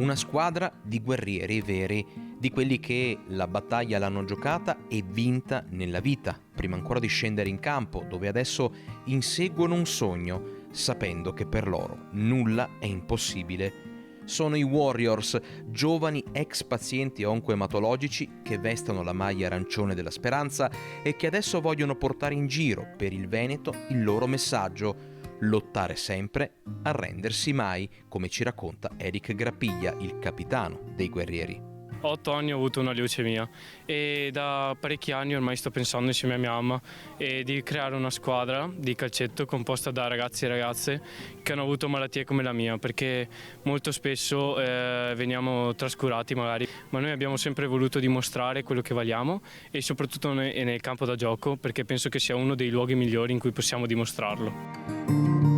Una squadra di guerrieri veri, di quelli che la battaglia l'hanno giocata e vinta nella vita, prima ancora di scendere in campo, dove adesso inseguono un sogno, sapendo che per loro nulla è impossibile. Sono i Warriors, giovani ex pazienti oncoematologici che vestono la maglia arancione della speranza e che adesso vogliono portare in giro per il Veneto il loro messaggio: lottare sempre, arrendersi mai, come ci racconta Eric Grappiglia, il capitano dei guerrieri. 8 anni ho avuto una leucemia e da parecchi anni ormai sto pensando insieme a mia mamma di creare una squadra di calcetto composta da ragazzi e ragazze che hanno avuto malattie come la mia, perché molto spesso veniamo trascurati magari, ma noi abbiamo sempre voluto dimostrare quello che valiamo e soprattutto nel campo da gioco, perché penso che sia uno dei luoghi migliori in cui possiamo dimostrarlo.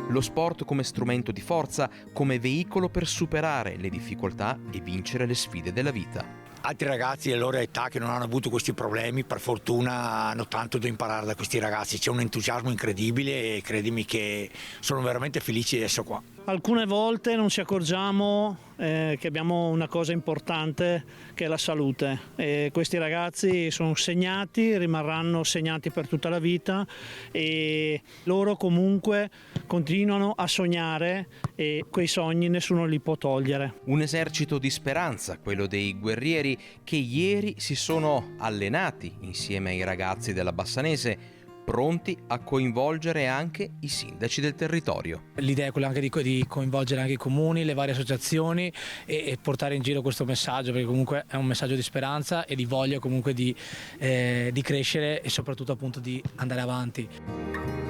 Lo sport come strumento di forza, come veicolo per superare le difficoltà e vincere le sfide della vita. Altri ragazzi della loro età che non hanno avuto questi problemi, per fortuna hanno tanto da imparare da questi ragazzi. C'è un entusiasmo incredibile e credimi che sono veramente felice di essere qua. Alcune volte non ci accorgiamo che abbiamo una cosa importante che è la salute, e questi ragazzi sono segnati, rimarranno segnati per tutta la vita e loro comunque continuano a sognare e quei sogni nessuno li può togliere. Un esercito di speranza, quello dei guerrieri che ieri si sono allenati insieme ai ragazzi della Bassanese, pronti a coinvolgere anche i sindaci del territorio. L'idea è quella anche di coinvolgere anche i comuni, le varie associazioni e portare in giro questo messaggio, perché comunque è un messaggio di speranza e di voglia comunque di crescere e soprattutto appunto di andare avanti.